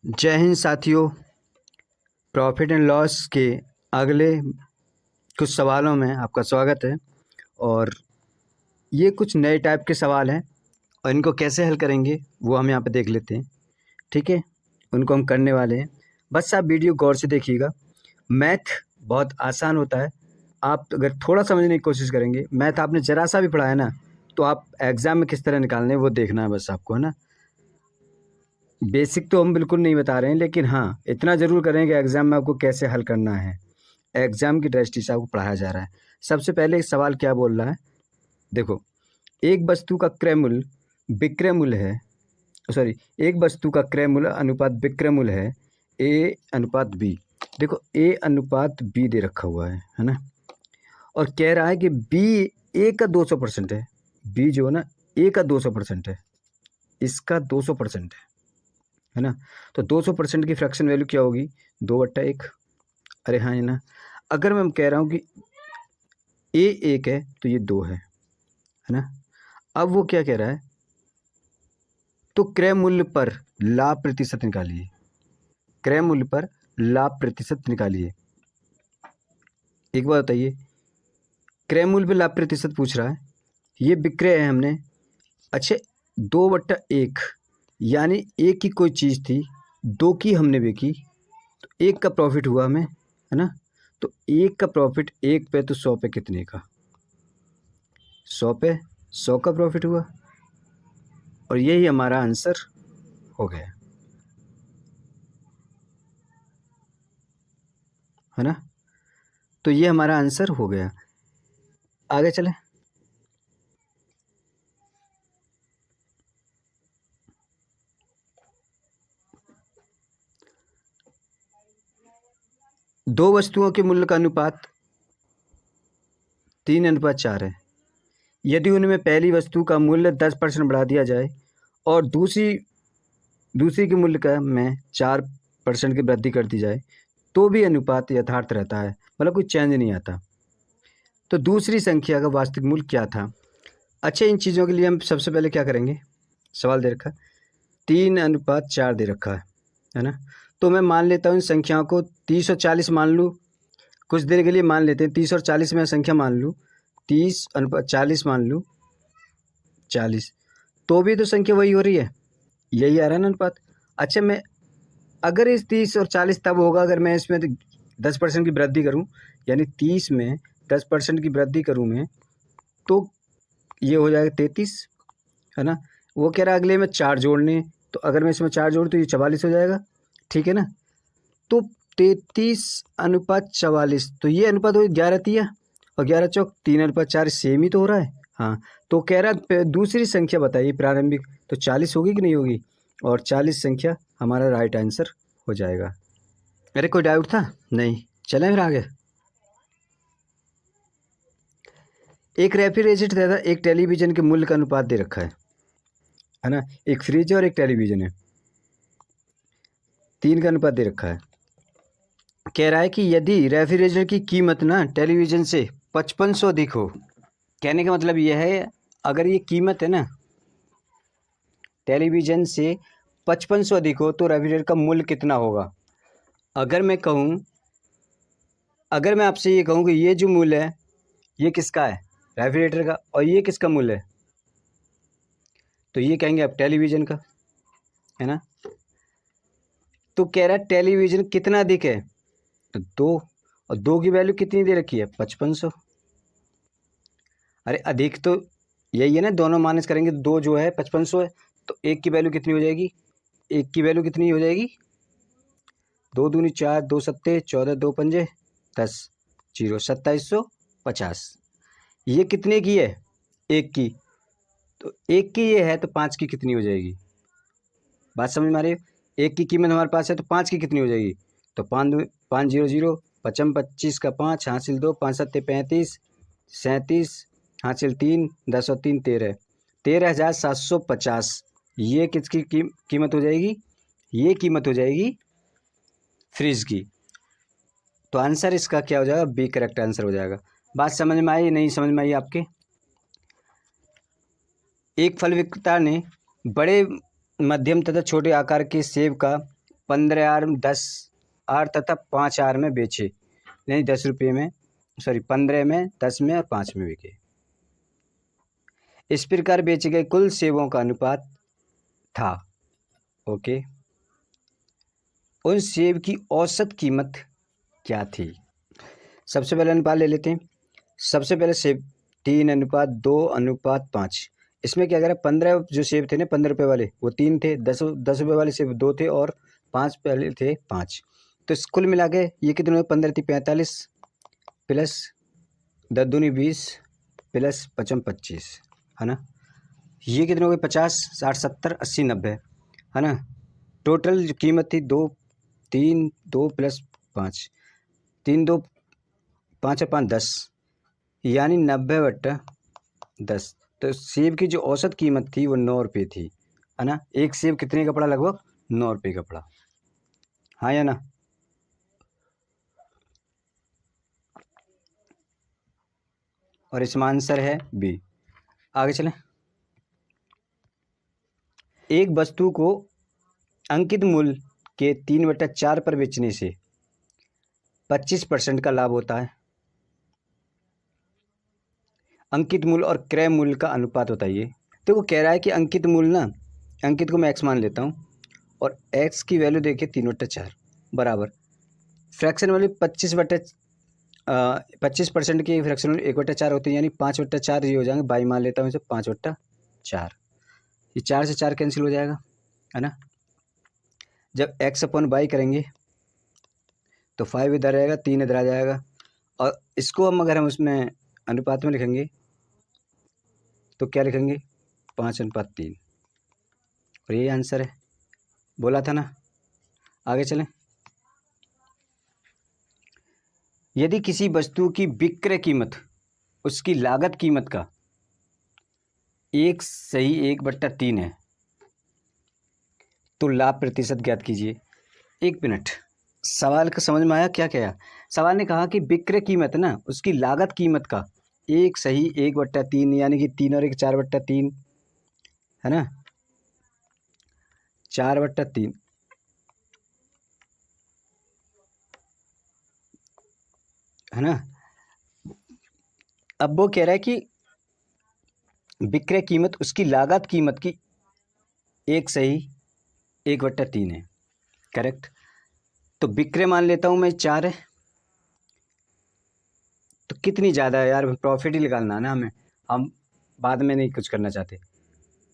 जय हिंद साथियों। Profit and loss के अगले कुछ सवालों में आपका स्वागत है। और ये कुछ नए टाइप के सवाल हैं और इनको कैसे हल करेंगे वो हम यहाँ पे देख लेते हैं। ठीक है, उनको हम करने वाले हैं। बस आप वीडियो गौर से देखिएगा। मैथ बहुत आसान होता है। आप अगर थोड़ा समझने की कोशिश करेंगे, मैथ आपने ज़रा सा भी पढ़ा है ना, तो आप एग्ज़ाम में किस तरह निकालने हैं वो देखना है बस आपको, है ना। बेसिक तो हम बिल्कुल नहीं बता रहे हैं, लेकिन हाँ इतना ज़रूर करें कि एग्ज़ाम में आपको कैसे हल करना है। एग्ज़ाम की दृष्टि से आपको पढ़ाया जा रहा है। सबसे पहले सवाल क्या बोल रहा है, देखो। एक वस्तु का क्रय मूल्य विक्रय मूल्य है, सॉरी, एक वस्तु का क्रय मूल्य अनुपात विक्रय मूल्य है ए अनुपात बी। देखो ए अनुपात बी दे रखा हुआ है ना। और कह रहा है कि बी ए का 200% है। बी जो है ना ए का 200% है, इसका 200% है ना। तो 200% की फ्रैक्शन वैल्यू क्या होगी, 2/1। अरे हाँ, है ना। अगर मैं कह रहा हूँ कि ए 1 है तो ये 2 है ना। अब वो क्या कह रहा है, तो क्रय मूल्य पर लाभ प्रतिशत निकालिए। क्रय मूल्य पर लाभ प्रतिशत निकालिए। एक बात बताइए, क्रय मूल्य पर लाभ प्रतिशत पूछ रहा है, ये विक्रय है हमने। अच्छा, 2/1 यानी एक की कोई चीज़ थी, 2 की हमने बेची, तो 1 का प्रॉफिट हुआ हमें, है ना। तो 1 का प्रॉफिट 1 पे तो 100 पे कितने का, 100 पे 100 का प्रॉफिट हुआ। और यही हमारा आंसर हो गया, है ना। तो ये हमारा आंसर हो गया। आगे चलें। दो वस्तुओं के मूल्य का अनुपात 3:4 है। यदि उनमें पहली वस्तु का मूल्य 10% बढ़ा दिया जाए और दूसरी के मूल्य का में 4% की वृद्धि कर दी जाए तो भी अनुपात यथार्थ रहता है, मतलब कोई चेंज नहीं आता। तो दूसरी संख्या का वास्तविक मूल्य क्या था। अच्छा, इन चीज़ों के लिए हम सबसे पहले क्या करेंगे, सवाल दे रखा 3:4 दे रखा है ना। तो मैं मान लेता हूँ इन संख्याओं को 30 और 40 मान लूँ। कुछ देर के लिए मान लेते हैं 30 और 40 में संख्या मान लूँ, 30:40 मान लूँ, 40, तो भी तो संख्या वही हो रही है, यही आ रहा है ना अनुपात। अच्छा, मैं अगर इस 30 और 40 तब होगा अगर मैं इसमें 10% की वृद्धि करूँ, यानी 30 में 10% की वृद्धि करूँ मैं, तो ये हो जाएगा 33, है ना। वो कह रहा है अगले में 4 जोड़ने, तो अगर मैं इसमें 4 जोड़ूँ तो ये 44 हो जाएगा, ठीक है ना। तो 33:44, तो ये अनुपात हो 11:3 और 11 × 3:4, सेम ही तो हो रहा है। हाँ, तो कह रहा है दूसरी संख्या बताइए प्रारंभिक, तो 40 होगी कि नहीं होगी, और 40 संख्या हमारा राइट आंसर हो जाएगा। अरे कोई डाउट था नहीं, चलें फिर आगे। एक रेफ्रिजरेटर तथा एक टेलीविज़न के मूल्य का अनुपात दे रखा है ना। एक फ्रिज है और एक टेलीविज़न है, 3 का अनुपात दे रखा है। कह रहा है कि यदि रेफ्रिजरेटर की कीमत ना टेलीविज़न से 5500 अधिक हो, कहने का मतलब यह है अगर ये कीमत है ना टेलीविज़न से 5500 अधिक हो तो रेफ्रिजरेटर का मूल्य कितना होगा। अगर मैं कहूँ, अगर मैं आपसे ये कहूँ कि ये जो मूल्य है ये किसका है, रेफ्रिजरेटर का, और ये किसका मूल्य है, तो ये कहेंगे आप टेलीविज़न का, है ना। तो कह रहा है टेलीविज़न कितना अधिक है, तो 2, और 2 की वैल्यू कितनी दे रखी है, 5500। अरे अधिक तो यही है ना, दोनों माइनस करेंगे तो 2 जो है 5500 है, तो 1 की वैल्यू कितनी हो जाएगी, 1 की वैल्यू कितनी हो जाएगी, 2 दूनी 4, 2 सत्ते 14, 2 पंजे 10, 0, 2750। ये कितने की है, 1 की, तो 1 की ये है तो 5 की कितनी हो जाएगी, बात समझ में आ रही है। 1 की कीमत हमारे पास है तो 5 की कितनी हो जाएगी, तो 5 0 0 55 25 का 5 हासिल 2, 5 7 35 37 हासिल 3, 10 और 3 13, 13,750। ये किसकी कीमत हो जाएगी, ये कीमत हो जाएगी फ्रिज की। तो आंसर इसका क्या हो जाएगा, बी करेक्ट आंसर हो जाएगा। बात समझ में आई, नहीं समझ में आई आपके। एक फल विक्रेता ने बड़े, मध्यम तथा छोटे आकार के सेब का 15 आर 10 आर तथा 5 आर में बेचे, यानी 10 रुपये में, सॉरी 15 में, 10 में और 5 में बिके। इस प्रकार बेचे गए कुल सेबों का अनुपात था। ओके, उन सेब की औसत कीमत क्या थी? सबसे पहले अनुपात ले लेते हैं। सबसे पहले सेब 3:2:5। इसमें क्या करें, 15 जो सेब थे ना 15 रुपये वाले वो 3 थे, 10 रुपये वाले सेब 2 थे और 5 पहले थे 5। तो इस कुल मिला के ये कितने हुए, 15 थी 45 प्लस 10 दूनी 20 प्लस 55 25, है ना। ये कितने हो गए, 50 60 70 80 90, है ना। टोटल जो कीमत थी 2 3 2 प्लस 5, 3 2 5 और 5 10, यानी 90/10। तो सेब की जो औसत कीमत थी वो 9 रुपये थी, है ना। एक सेब कितने का पड़ा, लगभग 9 रुपये का पड़ा, हाँ या ना। और इसमें आंसर है बी। आगे चलें। एक वस्तु को अंकित मूल्य के 3/4 पर बेचने से 25% का लाभ होता है। अंकित मूल्य और क्रय मूल्य का अनुपात बताइए। देखो कह रहा है कि अंकित मूल्य ना, अंकित को मैं x मान लेता हूँ और x की वैल्यू देखिए 3/4 बराबर फ्रैक्शन वाली 25% की फ्रैक्शन वाली 1/4 होती है, यानी 5/4 ये हो जाएंगे, बाई मान लेता हूँ इसे 5/4। ये 4 से 4 कैंसिल हो जाएगा, है ना। जब x/y करेंगे तो 5 इधर रहेगा, 3 इधर आ जाएगा, और इसको हम उसमें अनुपात में लिखेंगे तो क्या लिखेंगे, 5:3, और यही आंसर है, बोला था ना। आगे चलें। यदि किसी वस्तु की विक्रय कीमत उसकी लागत कीमत का 1/3 है तो लाभ प्रतिशत ज्ञात कीजिए। 1 मिनट, सवाल का समझ में आया क्या क्या? सवाल ने कहा कि विक्रय कीमत ना उसकी लागत कीमत का 1/3, यानी कि 3 और 1 4/3, है ना, 4/3, है ना। अब वो कह रहा है कि विक्रय कीमत उसकी लागत कीमत की 1/3 है, करेक्ट। तो विक्रय मान लेता हूँ मैं 4 है, तो कितनी ज़्यादा है यार, प्रॉफिट ही निकालना है ना हमें, हम बाद में नहीं कुछ करना चाहते,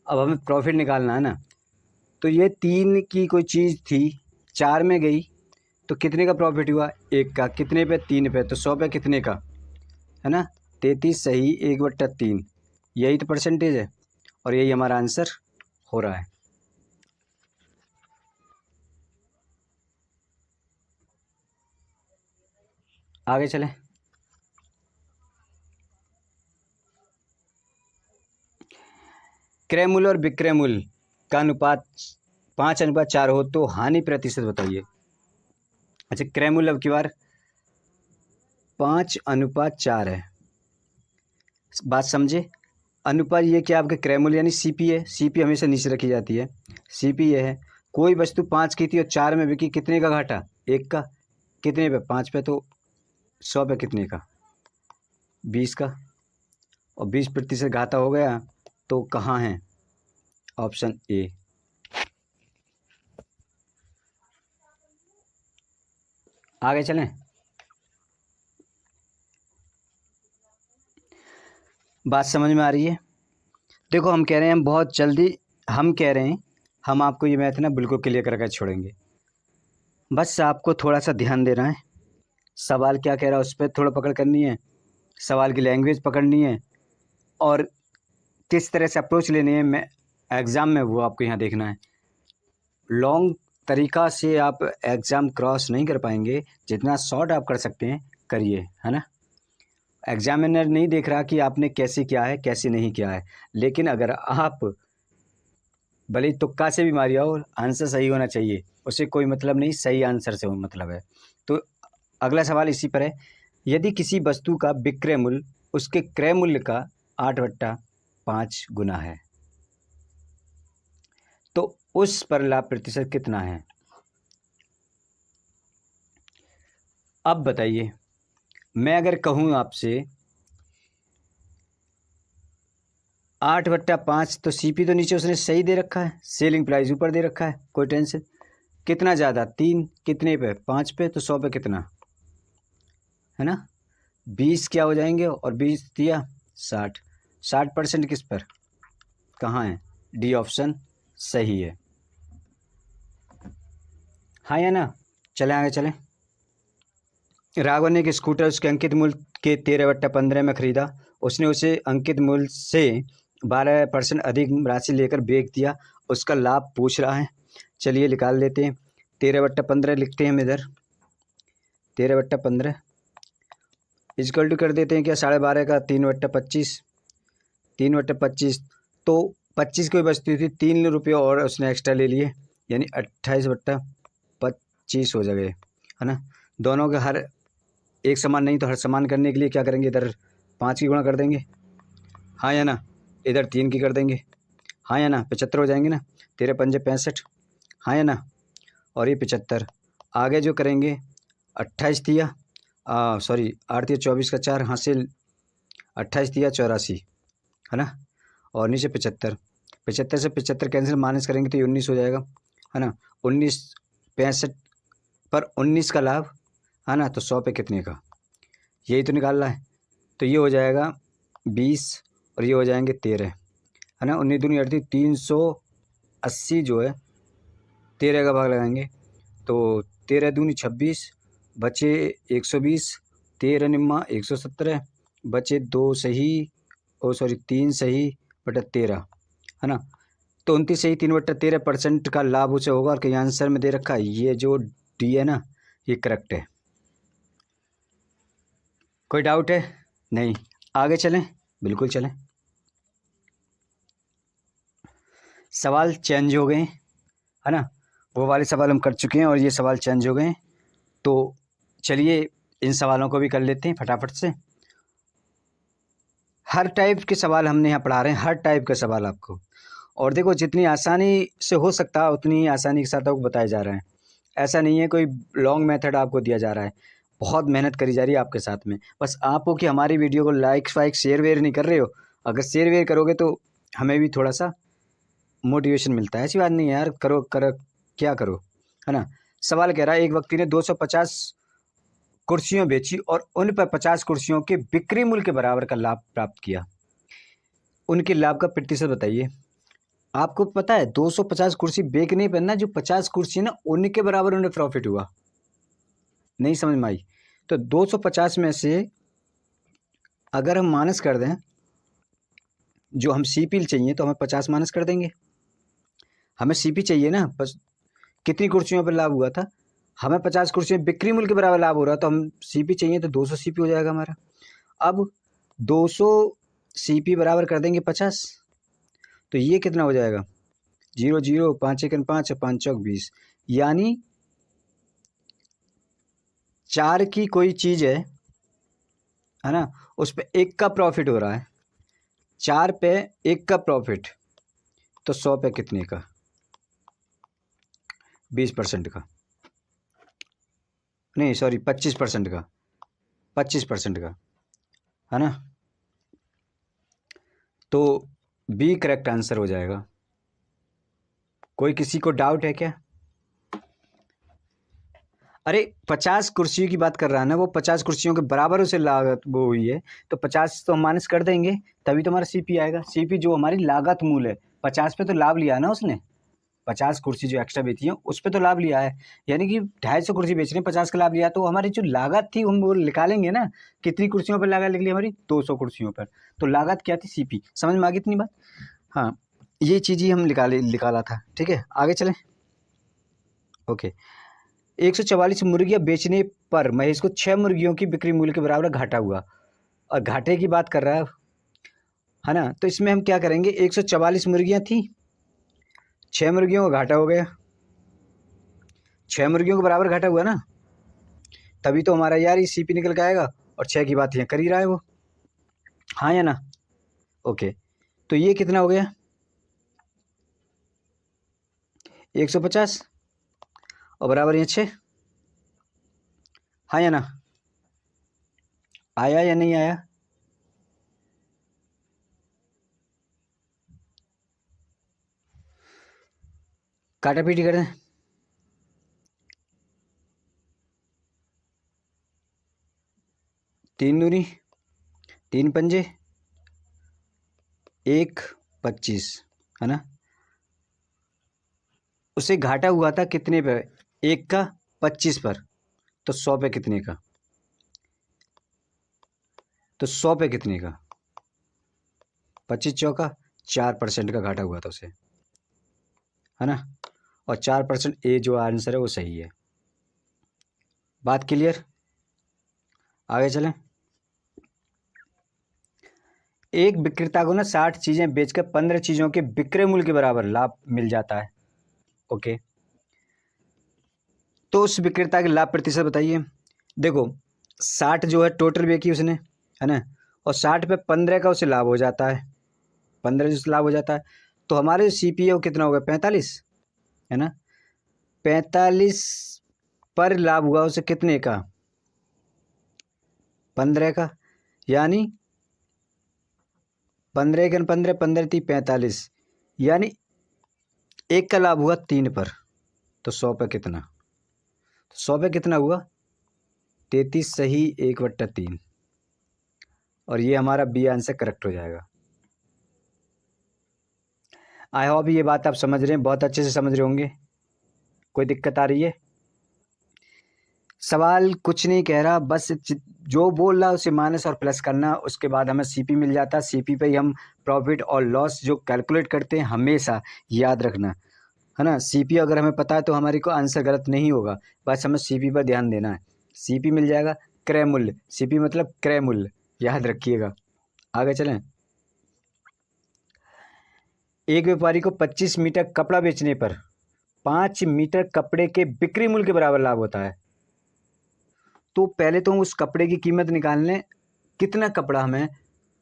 अब हमें प्रॉफिट निकालना है ना। तो ये 3 की कोई चीज़ थी, 4 में गई तो कितने का प्रॉफिट हुआ, 1 का, कितने पे, 3 पे, तो 100 पे कितने का, है ना, 33 सही 1/3, यही तो परसेंटेज है, और यही हमारा आंसर हो रहा है। आगे चलें। क्रय मूल्य और विक्रय मूल्य का अनुपात 5:4 हो तो हानि प्रतिशत बताइए। अच्छा, क्रय मूल्य अब की बार 5:4 है, बात समझे। अनुपात ये क्या, आपके क्रय मूल्य यानी सीपी है, सीपी हमेशा नीचे रखी जाती है, सीपी ये है। कोई वस्तु 5 की थी और 4 में बिकी, कितने का घाटा, 1 का, कितने पे, 5 पे, तो 100 पे कितने का, 20 का, और 20% घाटा हो गया तो कहाँ है, ऑप्शन ए। आगे चलें। बात समझ में आ रही है। देखो हम कह रहे हैं, हम बहुत जल्दी हम कह रहे हैं, हम आपको ये मैथ ना बिल्कुल क्लियर करके छोड़ेंगे, बस आपको थोड़ा सा ध्यान देना है, सवाल क्या कह रहा है उस पर थोड़ा पकड़ करनी है, सवाल की लैंग्वेज पकड़नी है, और किस तरह से अप्रोच लेनी है मैं एग्ज़ाम में, वो आपको यहाँ देखना है। लॉन्ग तरीका से आप एग्ज़ाम क्रॉस नहीं कर पाएंगे, जितना शॉर्ट आप कर सकते हैं करिए, है ना। एग्जामिनर नहीं देख रहा कि आपने कैसे किया है कैसे नहीं किया है, लेकिन अगर आप भले ही तुक्का से भी मारिया हो, आंसर सही होना चाहिए, उससे कोई मतलब नहीं, सही आंसर से मतलब है। तो अगला सवाल इसी पर है, यदि किसी वस्तु का विक्रय मूल्य उसके क्रय मूल्य का 8/5 गुना है तो उस पर लाभ प्रतिशत कितना है। अब बताइए, मैं अगर कहूँ आपसे 8/5, तो सीपी तो नीचे उसने सही दे रखा है, सेलिंग प्राइस ऊपर दे रखा है, कोई टेंशन। कितना ज़्यादा, 3 कितने पे, 5 पे, तो 100 पे कितना है ना, 20 क्या हो जाएंगे, और 20 दिया 60, 60% किस पर, कहाँ है, डी ऑप्शन सही है। हाँ या ना, चलें आगे चलें। राघव ने एक स्कूटर उसके अंकित मूल्य के 13/15 में खरीदा। उसने उसे अंकित मूल्य से 12% अधिक राशि लेकर बेच दिया। उसका लाभ पूछ रहा है। चलिए निकाल लेते हैं। 13/15 लिखते हैं हम इधर। 13/15 इक्वल टू कर देते हैं क्या, 12.5 का 3/25, 3/25, तो 25 की बचती थी, 3 रुपये और उसने एक्स्ट्रा ले लिए, यानी 28/25 हो जाएगा, है ना। दोनों के हर एक समान नहीं, तो हर समान करने के लिए क्या करेंगे, इधर 5 की गुणा कर देंगे, हाँ या ना, इधर 3 की कर देंगे, हाँ या ना, 75 हो जाएंगे ना, 13×5 = 65, हाँ या ना, और ये 75। आगे जो करेंगे 28 दिया, सॉरी 8 दिया 24 का 4 हासिल, 28 दिया 84, है ना, और नीचे 75, 75 से 75 कैंसिल, माइनस करेंगे तो ये 19 हो जाएगा, है ना। 19 65 पर 19 का लाभ, है ना, तो 100 पे कितने का, यही तो निकालना है। तो ये हो जाएगा 20 और ये हो जाएंगे 13, है ना। 19 दूनी 38, 380 जो है 13 का भाग लगाएंगे तो 13 दूनी 26, बचे 120, 13 निम्मा 117, बचे 2 सही, ओ सॉरी 3 सही बटा 13, है ना। तो 29 सही 3/13% का लाभ उसे होगा, और कहीं आंसर में दे रखा है ये जो डी है ना, ये करेक्ट है। कोई डाउट है? नहीं, आगे चलें, बिल्कुल चलें। सवाल चेंज हो गए, है ना, वो वाले सवाल हम कर चुके हैं और ये सवाल चेंज हो गए। तो चलिए इन सवालों को भी कर लेते हैं फटाफट से। हर टाइप के सवाल हमने यहाँ पढ़ा रहे हैं, हर टाइप के सवाल आपको, और देखो जितनी आसानी से हो सकता है उतनी ही आसानी के साथ आपको बताया जा रहा है। ऐसा नहीं है कोई लॉन्ग मेथड आपको दिया जा रहा है, बहुत मेहनत करी जा रही है आपके साथ में। बस आपको कि हमारी वीडियो को लाइक वाइक शेयर वेयर नहीं कर रहे हो, अगर शेयर वेयर करोगे तो हमें भी थोड़ा सा मोटिवेशन मिलता है। ऐसी बात नहीं है यार, करो करो क्या करो, है ना। सवाल कह रहा है, एक व्यक्ति ने 250 कुर्सियां बेची और उन पर 50 कुर्सियों के बिक्री मूल्य के बराबर का लाभ प्राप्त किया। उनके लाभ का प्रतिशत बताइए। आपको पता है 250 कुर्सी बेचने पर ना, जो 50 कुर्सी ना उनके बराबर उन्हें प्रॉफिट हुआ। नहीं समझ में आई? तो 250 में से अगर हम माइनस कर दें, जो हम सीपी चाहिए तो हमें 50 माइनस कर देंगे। हमें सीपी चाहिए ना, बस कितनी कुर्सियों पर लाभ हुआ था, हमें 50 कुर्सियों बिक्री मूल्य के बराबर लाभ हो रहा, तो हम सीपी चाहिए तो 200 सीपी हो जाएगा हमारा। अब 200 सीपी बराबर कर देंगे 50, तो ये कितना हो जाएगा, 0 0 5 1 5 5 चौक 20, यानी 4 की कोई चीज़ है ना, उस पर 1 का प्रॉफिट हो रहा है, 4 पे 1 का प्रॉफिट, तो 100 पे कितने का, 20% का, नहीं सॉरी 25% का, 25% का, है ना। तो बी करेक्ट आंसर हो जाएगा। कोई किसी को डाउट है क्या? अरे 50 कुर्सियों की बात कर रहा है ना वो, 50 कुर्सियों के बराबर उसे लागत वो हुई है, तो 50 तो हम माइनस कर देंगे, तभी तो हमारा सीपी आएगा। सीपी जो हमारी लागत मूल्य है, 50 पे तो लाभ लिया है ना उसने, 50 कुर्सी जो एक्स्ट्रा बेची है उस पर तो लाभ लिया है, यानी कि 250 कुर्सी बेच रहे हैं, 50 का लाभ लिया, तो हमारी जो लागत थी हम वो निकालेंगे ना, कितनी कुर्सियों पर लागत निकली हमारी, 200 कुर्सियों पर, तो लागत क्या थी, सीपी। समझ में आ गई इतनी बात? हाँ, ये चीज़ ही हम निकाला था। ठीक है, आगे चलें। ओके, 144 मुर्गियां बेचने पर महेश को 6 मुर्गियों की बिक्री मूल्य के बराबर घाटा हुआ, और घाटे की बात कर रहा है ना। तो इसमें हम क्या करेंगे, 144 मुर्गियां थी, 6 मुर्गियों का घाटा हो गया, 6 मुर्गियों के बराबर घाटा हुआ ना, तभी तो हमारा यार ये सीपी निकल के आएगा, और 6 की बात यहाँ कर ही रहा है वो, हाँ या ना। ओके, तो ये कितना हो गया, 150 और बराबर यहाँ 6, हाँ या ना, आया या नहीं आया? काटा पीटी कर दें? तीन दूनी, तीन पंजे, 1 25, है ना। उसे घाटा हुआ था कितने पे? 1 का 25 पर, तो 100 पे कितने का? तो 100 पे कितने का? 25 चौका 4% का घाटा हुआ था उसे, है ना। और 4%, ए जो आंसर है वो सही है। बात क्लियर? आगे चलें। एक विक्रेता को ना 60 चीजें बेचकर 15 चीजों के विक्रय मूल्य के बराबर लाभ मिल जाता है। ओके, तो उस विक्रेता के लाभ प्रतिशत बताइए। देखो 60 जो है टोटल बेची उसने, है ना, और 60 पे 15 का उसे लाभ हो जाता है, 15 जो लाभ हो जाता है, तो हमारे सीपीए कितना होगा? 45, है ना। 45 पर लाभ हुआ उसे कितने का? 15 का, यानी 15 के 15, 15 थी 45, यानी एक का लाभ हुआ 3 पर, तो 100 पे कितना? 100 पे कितना हुआ? 33 सही 1/3, और ये हमारा बी आंसर करेक्ट हो जाएगा। आई होप ये बात आप समझ रहे हैं, बहुत अच्छे से समझ रहे होंगे। कोई दिक्कत आ रही है? सवाल कुछ नहीं कह रहा, बस जो बोल रहा है उसे माइनस और प्लस करना, उसके बाद हमें सीपी मिल जाता है। सीपी पे ही हम प्रॉफिट और लॉस जो कैलकुलेट करते हैं, हमेशा याद रखना, है ना। सीपी अगर हमें पता है तो हमारी को आंसर गलत नहीं होगा, बस हमें सीपी पर ध्यान देना है। सीपी मिल जाएगा, क्रय मूल्य, सीपी मतलब क्रय मूल्य, याद रखिएगा। आगे चलें। एक व्यापारी को 25 मीटर कपड़ा बेचने पर 5 मीटर कपड़े के बिक्री मूल्य के बराबर लाभ होता है। तो पहले तो उस कपड़े की कीमत निकाल लें, कितना कपड़ा हमें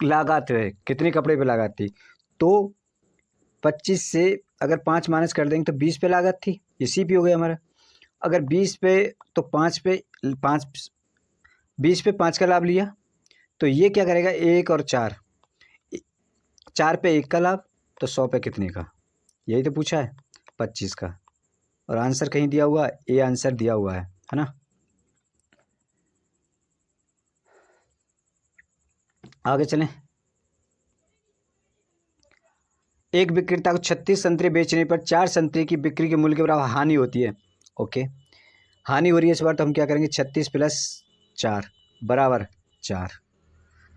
लागत है, कितने कपड़े पे लागत थी। तो 25 से अगर 5 माइनस कर देंगे तो 20 पे लागत थी, ये सीपी हो गया हमारा। अगर 20 पे, तो 5 पे 5, 20 पे 5 का लाभ लिया, तो ये क्या करेगा? 1 और 4, 4 पे 1 का लाभ, तो 100 पे कितने का? यही तो पूछा है, 25 का। और आंसर कहीं दिया हुआ, ए आंसर दिया हुआ है ना। आगे चलें। एक विक्रेता को 36 संतरे बेचने पर 4 संतरे की बिक्री के मूल्य के बराबर हानि होती है। ओके, हानि हो रही है इस बार, तो हम क्या करेंगे? 36 + 4 बराबर 4,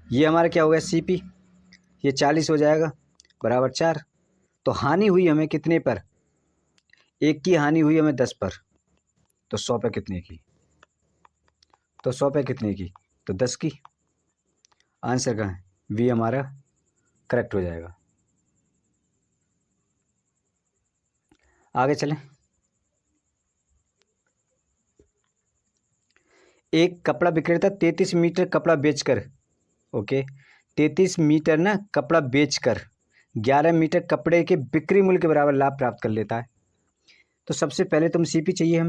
ये हमारा क्या हो गया? सीपी। ये 40 हो जाएगा बराबर 4। तो हानि हुई हमें कितने पर? एक की हानि हुई हमें 10 पर, तो 100 पे कितने की? तो 100 पे कितने की? तो 10 की। आंसर कहाँ है? वी हमारा करेक्ट हो जाएगा। आगे चलें। एक कपड़ा विक्रेता 33 मीटर कपड़ा बेचकर, ओके, 33 मीटर ना कपड़ा बेचकर 11 मीटर कपड़े के बिक्री मूल्य के बराबर लाभ प्राप्त कर लेता है। तो सबसे पहले तुम सीपी चाहिए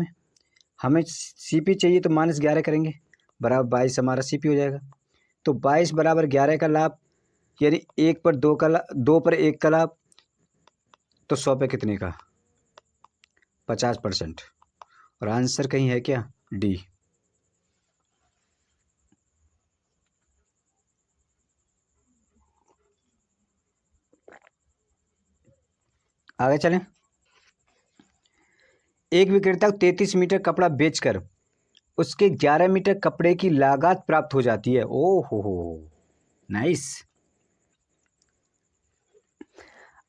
हमें सीपी चाहिए, तो -11 करेंगे, बराबर 22 हमारा सीपी हो जाएगा। तो 22 बराबर 11 का लाभ, यानी 1 पर 2 का लाभ, 2 पर 1 का लाभ, तो 100 पे कितने का? 50%। और आंसर कहीं है क्या? डी। आगे चलें। एक विक्रेता को 33 मीटर कपड़ा बेचकर उसके 11 मीटर कपड़े की लागत प्राप्त हो जाती है। ओ हो, नाइस।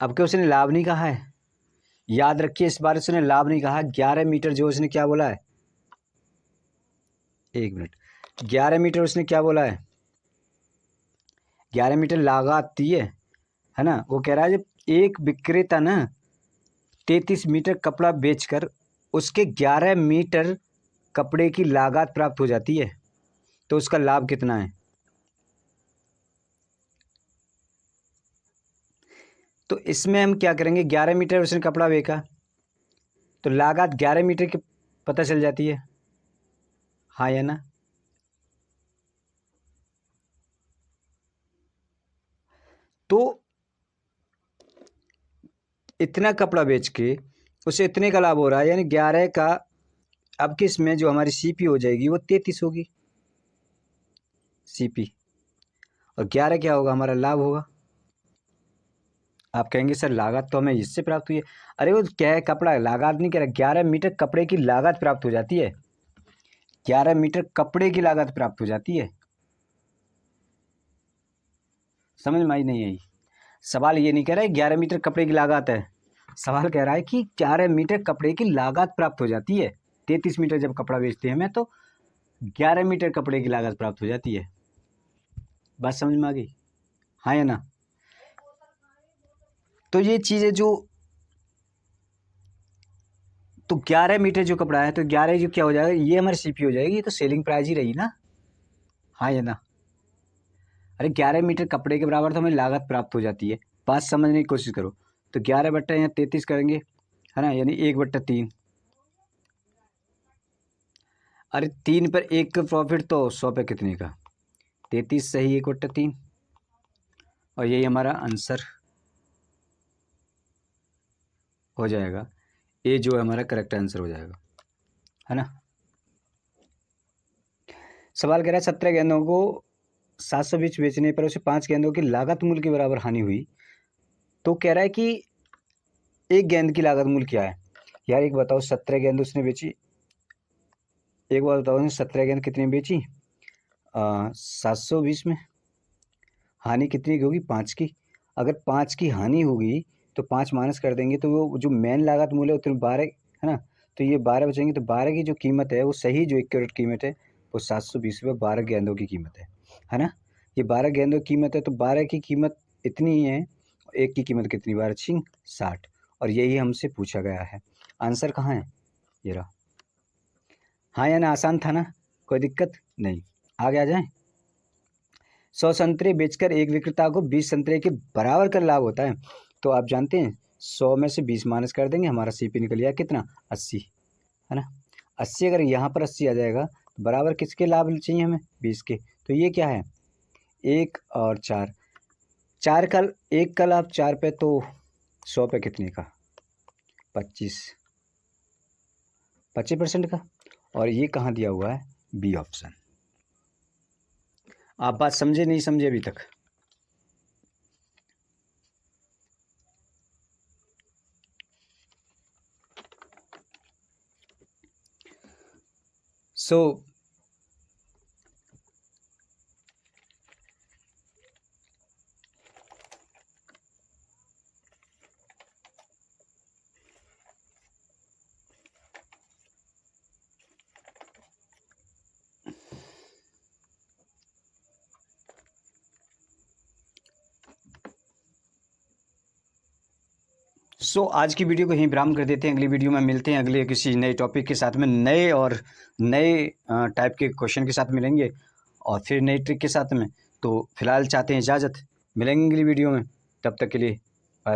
अब क्या उसने लाभ नहीं कहा है? याद रखिए, इस बार उसने लाभ नहीं कहा। 11 मीटर जो उसने क्या बोला है? 1 मिनट, 11 मीटर उसने क्या बोला है? 11 मीटर लागत दी है ना। वो कह रहा है जब एक विक्रेता ना 33 मीटर कपड़ा बेचकर उसके 11 मीटर कपड़े की लागत प्राप्त हो जाती है, तो उसका लाभ कितना है? तो इसमें हम क्या करेंगे? 11 मीटर उसने कपड़ा बेचा, तो लागत 11 मीटर की पता चल जाती है, हाँ या ना। तो इतना कपड़ा बेच के उसे इतने का लाभ हो रहा है, यानी 11 का अब किस में जो हमारी सीपी हो जाएगी वो 33 होगी सीपी, और 11 क्या होगा हमारा लाभ होगा। आप कहेंगे सर लागत तो हमें इससे प्राप्त हुई है। अरे वो क्या है, कपड़ा लागत नहीं कह रहा, 11 मीटर कपड़े की लागत प्राप्त हो जाती है, 11 मीटर कपड़े की लागत प्राप्त हो जाती है। समझ में आई नहीं आई? सवाल ये नहीं कह रहा है 11 मीटर कपड़े की लागत है, सवाल कह रहा है कि 11 मीटर कपड़े की लागत प्राप्त हो जाती है। 33 मीटर जब कपड़ा बेचते हैं हमें तो 11 मीटर कपड़े की लागत प्राप्त हो जाती है। बात समझ में आ गई? हाँ या ना? तो ये चीज़ें जो, तो 11 मीटर जो कपड़ा है तो 11 जो क्या हो जाएगा, ये हमारी सीपी हो जाएगी, तो सेलिंग प्राइस ही रही ना। हाँ या ना? अरे 11 मीटर कपड़े के बराबर तो हमें लागत प्राप्त हो जाती है। बात समझने की कोशिश करो। तो 11 बट्टा यहाँ 33 करेंगे, है ना, यानी 1/3। अरे 3 पर 1 का प्रॉफिट तो 100 पे कितने का, 33 सही 1/3, और यही हमारा आंसर हो जाएगा। ये जो हमारा करेक्ट आंसर हो जाएगा, है ना। सवाल कह रहा है 17 गेंदों को 720 बेचने पर उसे 5 गेंदों की लागत मूल्य के बराबर हानि हुई, तो कह रहा है कि एक गेंद की लागत मूल्य क्या है। यार एक बताओ, 17 गेंद उसने बेची, एक बार बताओ उसने 17 गेंद कितनी बेची, 720 में हानि कितनी की होगी, 5 की। अगर 5 की हानि होगी तो 5 माइनस कर देंगे तो वो जो मेन लागत मूल्य है उतनी 12 है ना, तो ये 12 बचेंगे, तो 12 की जो कीमत है वो सही जो 1 करोड़ कीमत है वो 720 रुपये 12 गेंदों की कीमत है ना। ये 12 गेंदों की कीमत है, तो 12 की कीमत इतनी ही है, एक की कीमत कितनी, 12 छिंग 60, और यही हमसे पूछा गया है। आंसर कहाँ है, ये रहा। हाँ या ना, आसान था ना, कोई दिक्कत नहीं। आगे आ जाए। 100 संतरे बेचकर एक विक्रेता को 20 संतरे के बराबर का लाभ होता है, तो आप जानते हैं 100 में से 20 माइनस कर देंगे, हमारा सीपी निकल गया कितना, 80, है ना। 80 अगर यहाँ पर 80 आ जाएगा तो बराबर किसके लाभ चाहिए हमें, 20 के, तो ये क्या है 1 और 4, 4 का 1 का लाभ 4 पे, तो 100 पे कितने का, 25% का, और ये कहाँ दिया हुआ है, बी ऑप्शन। आप बात समझे नहीं समझे अभी तक? सो आज की वीडियो को यहीं विराम कर देते हैं। अगली वीडियो में मिलते हैं, अगले किसी नए टॉपिक के साथ में, नए टाइप के क्वेश्चन के साथ मिलेंगे, और फिर नई ट्रिक के साथ में। तो फिलहाल चाहते हैं इजाज़त, मिलेंगे अगली वीडियो में, तब तक के लिए